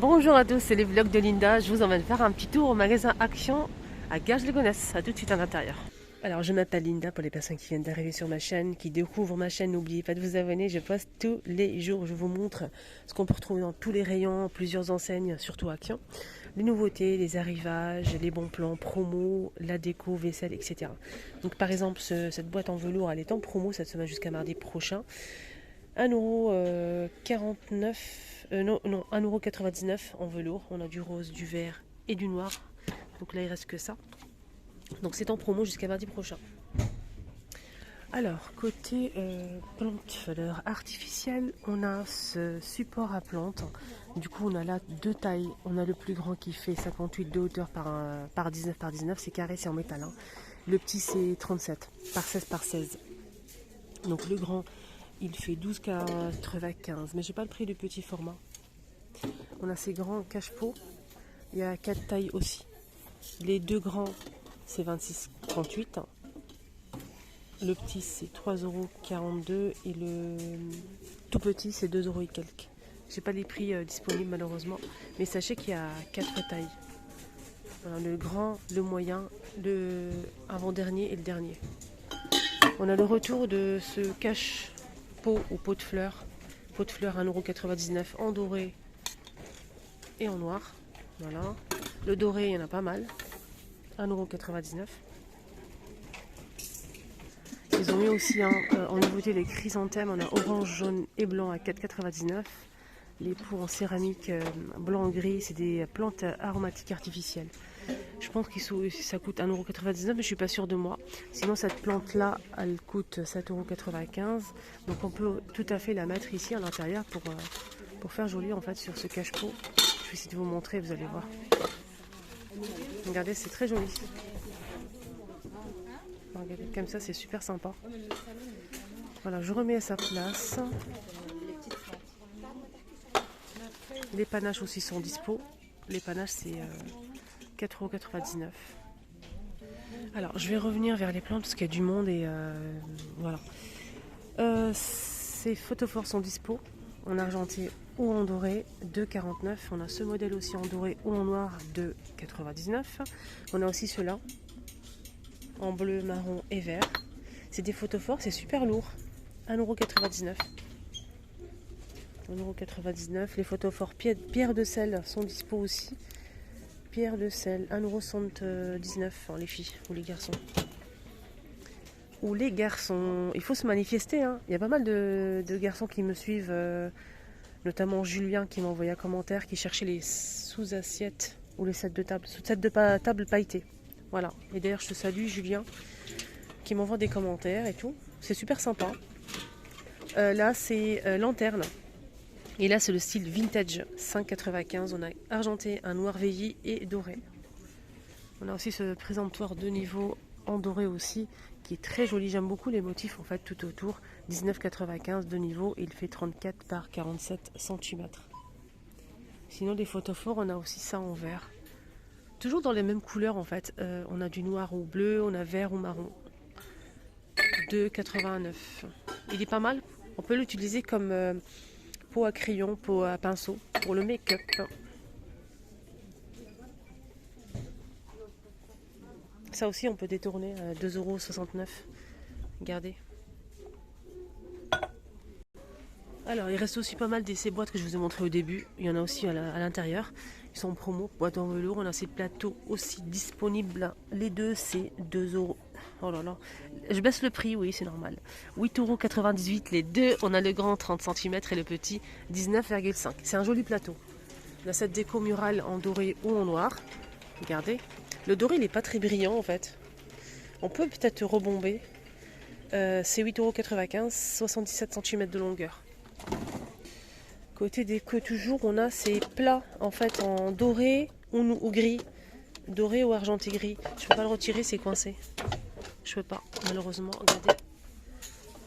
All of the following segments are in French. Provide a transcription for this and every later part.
Bonjour à tous, c'est les vlogs de Linda. Je vous emmène faire un petit tour au magasin Action à Garges-les-Gonesse. A tout de suite à l'intérieur. Alors, je m'appelle Linda pour les personnes qui viennent d'arriver sur ma chaîne, qui découvrent ma chaîne. N'oubliez pas de vous abonner. Je poste tous les jours. Je vous montre ce qu'on peut retrouver dans tous les rayons, plusieurs enseignes, surtout Action. Les nouveautés, les arrivages, les bons plans, promos, la déco, vaisselle, etc. Donc, par exemple, cette boîte en velours, elle est en promo cette semaine jusqu'à mardi prochain. 1,49 €, non, 1,99 € en velours. On a du rose, du vert et du noir. Donc là, il reste que ça. Donc c'est en promo jusqu'à mardi prochain. Alors, côté plantes, fleurs artificielles, on a ce support à plantes. Du coup, on a là deux tailles. On a le plus grand qui fait 58 de hauteur par 19 par 19. C'est carré, c'est en métal, hein. Le petit, c'est 37 par 16 par 16. Donc le grand, il fait 12,95 €. Mais j'ai pas le prix du petit format. On a ces grands cache-pot. Il y a 4 tailles aussi. Les deux grands, c'est 26,38 €. Le petit, c'est 3,42 € et le tout petit, c'est 2 € et quelques. J'ai pas les prix disponibles malheureusement, mais sachez qu'il y a 4 tailles. Voilà, le grand, le moyen, le avant-dernier et le dernier. On a le retour de ce cache-pot ou pot de fleurs. Pot de fleurs 1,99 € en doré et en noir. Voilà. Le doré, il y en a pas mal. 1,99 €. Ils ont mis aussi en nouveauté les chrysanthèmes. On a orange, jaune et blanc à 4,99 €. Les pots en céramique blanc-gris, c'est des plantes aromatiques artificielles. Je pense que ça coûte 1,99 €, mais je suis pas sûre de moi. Sinon, cette plante-là, elle coûte 7,95 €. Donc, on peut tout à fait la mettre ici à l'intérieur pour faire joli en fait sur ce cache-pot. Je vais essayer de vous montrer, vous allez voir. Regardez, c'est très joli. Regardez, comme ça, c'est super sympa. Voilà, je remets à sa place. Les panaches aussi sont dispo. Les panaches, c'est 4,99 €. Alors, je vais revenir vers les plantes parce qu'il y a du monde et voilà. Ces photophores sont dispo en argenté ou en doré, 2,49 €. On a ce modèle aussi en doré ou en noir, 2,99 €. On a aussi ceux-là en bleu, marron et vert. C'est des photophores, c'est super lourd. 1,99 €. 1,99 €. Les photophores pierre de sel sont dispo aussi. Pierre de sel, 1,79 € les filles ou les garçons. Ou les garçons. Il faut se manifester, hein. Il y a pas mal de garçons qui me suivent, notamment Julien qui m'a envoyé un commentaire qui cherchait les sous-assiettes ou les sets de table, sets de table pailletés. Voilà. Et d'ailleurs, je te salue Julien qui m'envoie des commentaires et tout. C'est super sympa. Là, c'est lanterne. Et là, c'est le style vintage, 5,95 €. On a argenté, un noir veillé et doré. On a aussi ce présentoir de niveau en doré aussi, qui est très joli. J'aime beaucoup les motifs en fait tout autour. 19,95 € de niveau. Il fait 34 par 47 cm. Sinon, des photophores, on a aussi ça en vert. Toujours dans les mêmes couleurs en fait. On a du noir ou bleu, on a vert ou marron. 2,89 €. Il est pas mal. On peut l'utiliser comme pot à crayon, pot à pinceau pour le make-up. Ça aussi, on peut détourner à 2,69 €. Regardez. Alors, il reste aussi pas mal de ces boîtes que je vous ai montré au début. Il y en a aussi à l'intérieur. Ils sont en promo. Boîte en velours. On a ces plateaux aussi disponibles. Les deux, c'est 2 €. Oh là là. Je baisse le prix, oui, c'est normal. 8,98 € les deux. On a le grand 30 cm et le petit 19,5 €. C'est un joli plateau. On a cette déco murale en doré ou en noir. Regardez. Le doré, il n'est pas très brillant en fait. On peut peut-être rebomber. C'est 8,95 €, 77 cm de longueur. Côté déco toujours, on a ces plats en fait en doré ou gris. Doré ou argenté gris. Je peux pas le retirer, c'est coincé. Je peux pas, malheureusement. Regardez.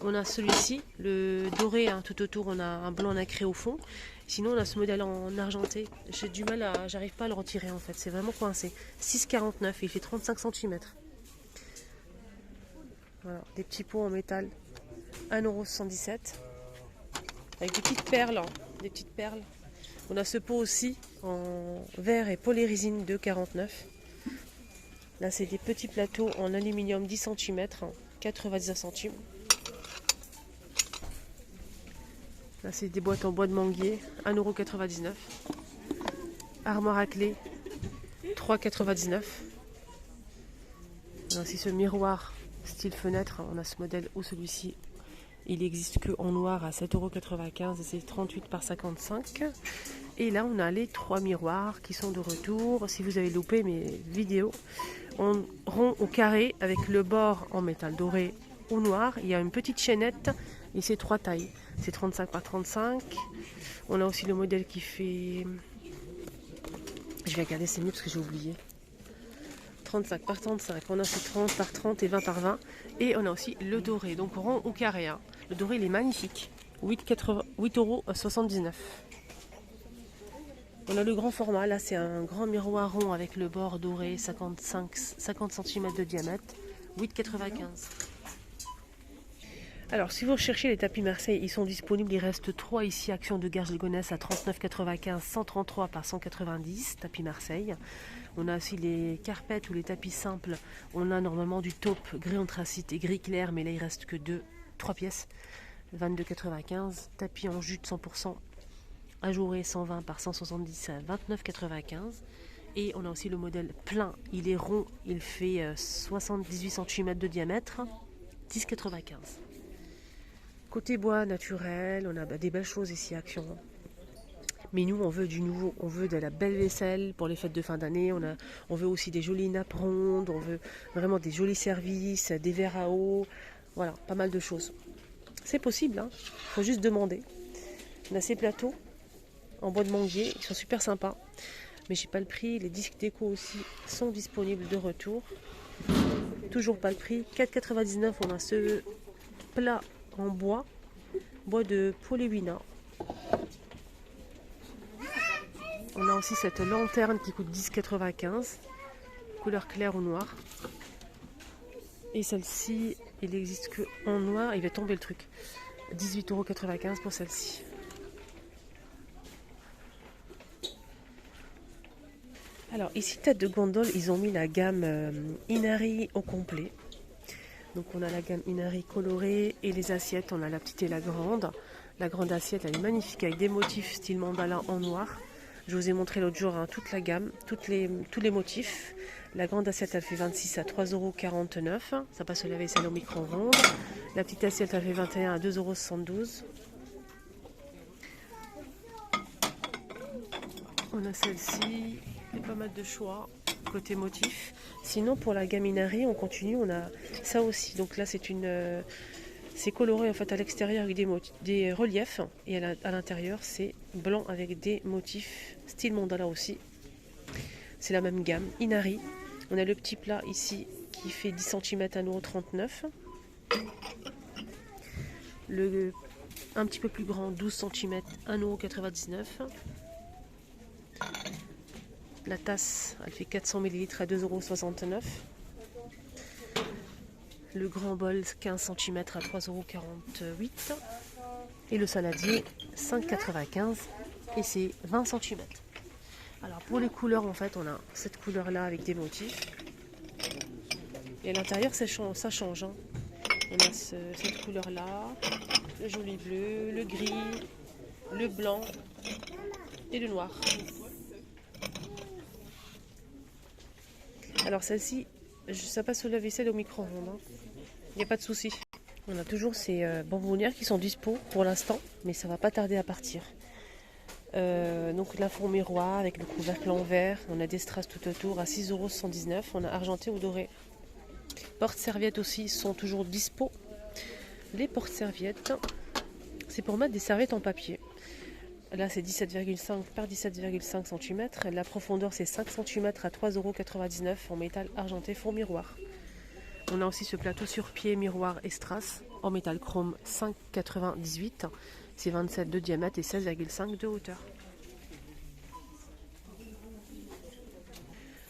On a celui-ci, le doré, hein, tout autour, on a un blanc nacré au fond. Sinon, on a ce modèle en argenté. J'ai du mal j'arrive pas à le retirer en fait. C'est vraiment coincé. 6,49 €, il fait 35 cm. Voilà, des petits pots en métal. 1,77 € avec des petites perles, hein, des petites perles. On a ce pot aussi en verre et polyrésine de 49. Là, c'est des petits plateaux en aluminium 10 cm, 99 centimes. Là, c'est des boîtes en bois de manguier, 1,99 €. Armoire à clé, 3,99 €. On a aussi ce miroir style fenêtre. On a ce modèle ou celui-ci. Il n'existe que en noir à 7,95 € et c'est 38 par 55. Et là, on a les 3 miroirs qui sont de retour. Si vous avez loupé mes vidéos, en rond ou carré avec le bord en métal doré ou noir. Il y a une petite chaînette et c'est 3 tailles. C'est 35 par 35. On a aussi le modèle qui fait... Je vais regarder, c'est mieux parce que j'ai oublié. 35 par 35. On a aussi 30 par 30 et 20 par 20. Et on a aussi le doré, donc rond ou carré. Hein. Le doré, il est magnifique. 8,79 €. On a le grand format, là c'est un grand miroir rond avec le bord doré, 50 cm de diamètre, 8,95 €. Alors si vous recherchez les tapis Marseille, ils sont disponibles, il reste 3 ici, Action de Garges Gonesse à 39,95, 133 par 190, tapis Marseille. On a aussi les carpettes ou les tapis simples, on a normalement du taupe, gris anthracite et gris clair, mais là il reste que 3 pièces, 22,95, tapis en jute 100%. Ajouré 120 par 170 à 29,95. Et on a aussi le modèle plein. Il est rond, il fait 78 cm de diamètre, 10,95. Côté bois naturel, on a des belles choses ici, Action. Mais nous, on veut du nouveau, on veut de la belle vaisselle pour les fêtes de fin d'année. On veut aussi des jolies nappes rondes, on veut vraiment des jolis services, des verres à eau. Voilà, pas mal de choses. C'est possible, hein. Faut juste demander. On a ces plateaux en bois de manguier, ils sont super sympas, mais j'ai pas le prix. Les disques déco aussi sont disponibles de retour, toujours pas le prix. 4,99 €. On a ce plat en bois de Poléwina. On a aussi cette lanterne qui coûte 10,95 €, couleur claire ou noire. Et celle-ci, il n'existe que en noir, il va tomber le truc, 18,95 € pour celle-ci. Alors ici, tête de gondole, ils ont mis la gamme Inari au complet. Donc on a la gamme Inari colorée et les assiettes, on a la petite et la grande. La grande assiette, elle est magnifique avec des motifs style mandala en noir. Je vous ai montré l'autre jour, hein, toute la gamme, tous les motifs. La grande assiette, elle fait 26 à 3,49 €. Ça passe au lave-vaisselle au micro-ondes. La petite assiette, elle fait 21 à 2,72 €. On a celle-ci. Il y a pas mal de choix côté motif. Sinon pour la gamme Inari, on continue, on a ça aussi. Donc là c'est coloré en fait à l'extérieur avec des reliefs et à l'intérieur c'est blanc avec des motifs style mandala aussi. C'est la même gamme Inari. On a le petit plat ici qui fait 10 cm à 1,39 €. Un petit peu plus grand 12 cm 1,99 €. La tasse, elle fait 400 ml à 2,69 €. Le grand bol, 15 cm à 3,48 €. Et le saladier, 5,95 € et c'est 20 cm. Alors pour les couleurs, en fait, on a cette couleur-là avec des motifs. Et à l'intérieur, ça change. Hein. On a cette couleur-là, le joli bleu, le gris, le blanc et le noir. Alors celle-ci, ça passe au lave-vaisselle au micro-ondes. Hein. Il n'y a pas de souci. On a toujours ces bonbonnières qui sont dispo pour l'instant, mais ça va pas tarder à partir. Donc la fond miroir avec le couvercle en verre. On a des strass tout autour à 6,79 €. On a argenté ou doré. Porte-serviettes aussi sont toujours dispo. Les porte-serviettes, c'est pour mettre des serviettes en papier. Là, c'est 17,5 par 17,5 cm. La profondeur, c'est 5 cm à 3,99 € en métal argenté fond miroir. On a aussi ce plateau sur pied miroir et strass en métal chrome 5,98 €. C'est 27 de diamètre et 16,5 de hauteur.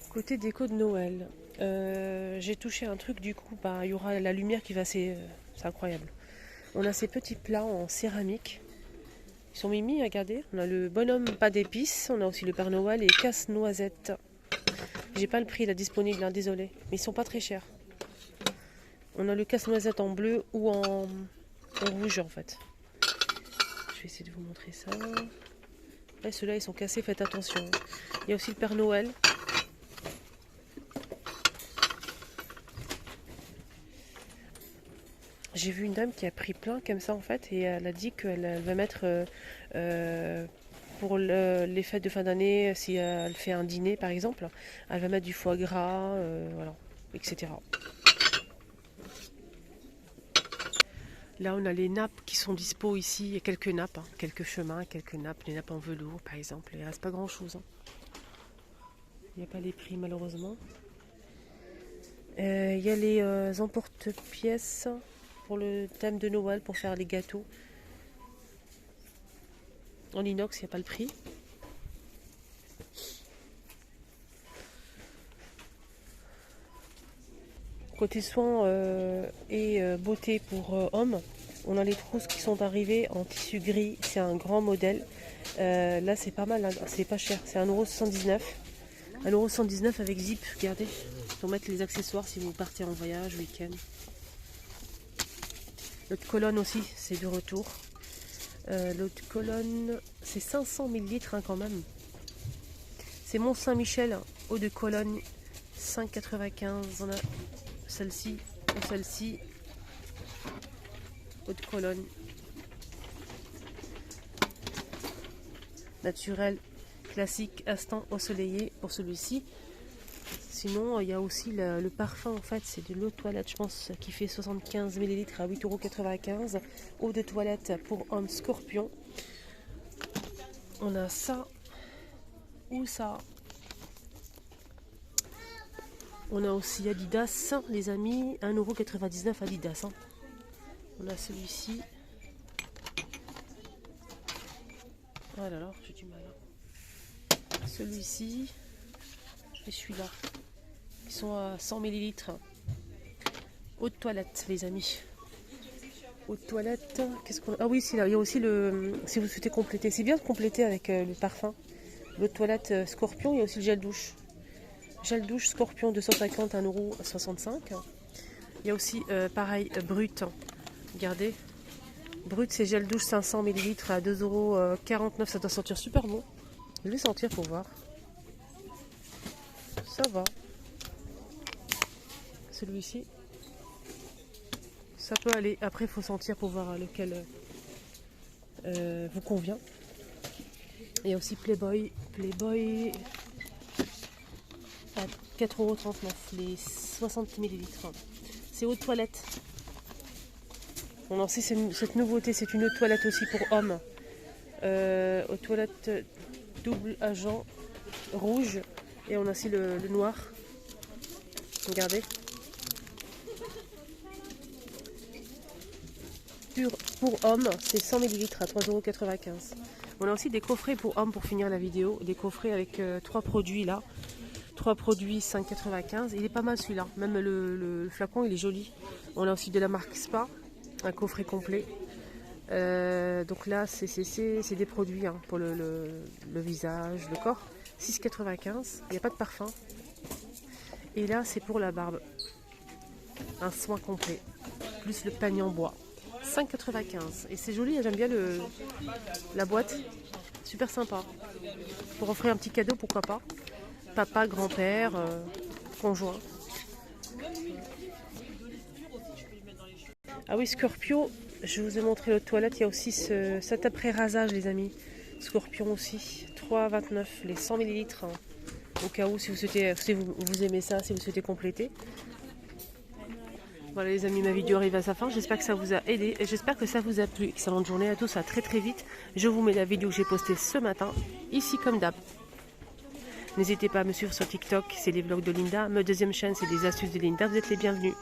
Côté déco de Noël, j'ai touché un truc du coup. Il y aura la lumière qui va... C'est incroyable. On a ces petits plats en céramique. Ils sont mimi, regardez. On a le bonhomme pas d'épices. On a aussi le Père Noël et casse-noisette. J'ai pas le prix là disponible, hein, désolé. Mais ils sont pas très chers. On a le casse-noisette en bleu ou en rouge en fait. Je vais essayer de vous montrer ça. Là, ceux-là, ils sont cassés, faites attention. Il y a aussi le Père Noël. J'ai vu une dame qui a pris plein comme ça en fait et elle a dit qu'elle va mettre pour les fêtes de fin d'année, si elle fait un dîner par exemple, elle va mettre du foie gras, voilà, etc. Là on a les nappes qui sont dispo ici, il y a quelques nappes, hein, quelques chemins, quelques nappes, les nappes en velours par exemple, il ne reste pas grand chose. Hein. Il n'y a pas les prix malheureusement. Il y a les emporte-pièces pour le thème de Noël, pour faire les gâteaux. En inox, il n'y a pas le prix. Côté soins et beauté pour hommes, on a les trousses qui sont arrivées en tissu gris. C'est un grand modèle. Là, c'est pas mal, hein. C'est pas cher. C'est 1,79 €. 1,79 € avec zip, regardez. Pour mettre les accessoires si vous partez en voyage, week-end. L'autre colonne aussi, c'est de retour. L'autre colonne, c'est 500 ml hein, quand même. C'est Mont Saint-Michel, eau de Cologne, 5,95 €. On a celle-ci ou celle-ci, eau de Cologne. Naturel, classique, instant ensoleillé pour celui-ci. Sinon, il y a aussi le parfum, en fait, c'est de l'eau de toilette, je pense, qui fait 75 ml à 8,95 €. Eau de toilette pour homme Scorpion. On a ça ou ça. On a aussi Adidas, les amis, 1,99 € Adidas. Hein. On a celui-ci. Oh là là, j'ai du mal. Hein. Celui-ci et celui-là. Ils sont à 100 ml. Eau de toilette, les amis. Eau de toilette. Qu'est-ce qu'on a? Ah oui, il y a aussi le. Si vous souhaitez compléter, c'est bien de compléter avec le parfum. L'eau de toilette Scorpion. Il y a aussi le gel douche. Gel douche Scorpion 250, 1,65 €. Il y a aussi pareil Brut. Regardez. Brut, c'est gel douche 500 ml à 2,49 €. Ça doit sentir super bon. Je vais sentir pour voir. Ça va. Celui-ci. Ça peut aller. Après, il faut sentir pour voir lequel vous convient. Il y a aussi Playboy. Playboy à 4,39 €. Les 60 ml. C'est eau de toilette. On a aussi cette nouveauté. C'est une eau de toilette aussi pour hommes. Eau de toilette double agent rouge. Et on a aussi le noir. Regardez. Pour hommes, c'est 100 ml à 3,95 €. On a aussi des coffrets pour hommes pour finir la vidéo. Des coffrets avec 3 produits là. 3 produits 5,95 €. Il est pas mal celui-là. Même le flacon, il est joli. On a aussi de la marque Spa. Un coffret complet. Donc là, c'est des produits hein, pour le visage, le corps. 6,95 €. Il n'y a pas de parfum. Et là, c'est pour la barbe. Un soin complet. Plus le panier en bois. 5,95 €. Et c'est joli, j'aime bien la boîte. Super sympa. Pour offrir un petit cadeau, pourquoi pas. Papa, grand-père, conjoint. Ah oui, Scorpio, je vous ai montré l'autre toilette. Il y a aussi cet après-rasage, les amis. Scorpion aussi. 3,29 €. Les 100 ml. Au cas où, si vous aimez ça, si vous souhaitez compléter. Voilà les amis, ma vidéo arrive à sa fin. J'espère que ça vous a aidé et j'espère que ça vous a plu. Excellente journée à tous, à très très vite. Je vous mets la vidéo que j'ai postée ce matin, ici comme d'hab. N'hésitez pas à me suivre sur TikTok, c'est les vlogs de Linda. Ma deuxième chaîne, c'est les astuces de Linda. Vous êtes les bienvenus.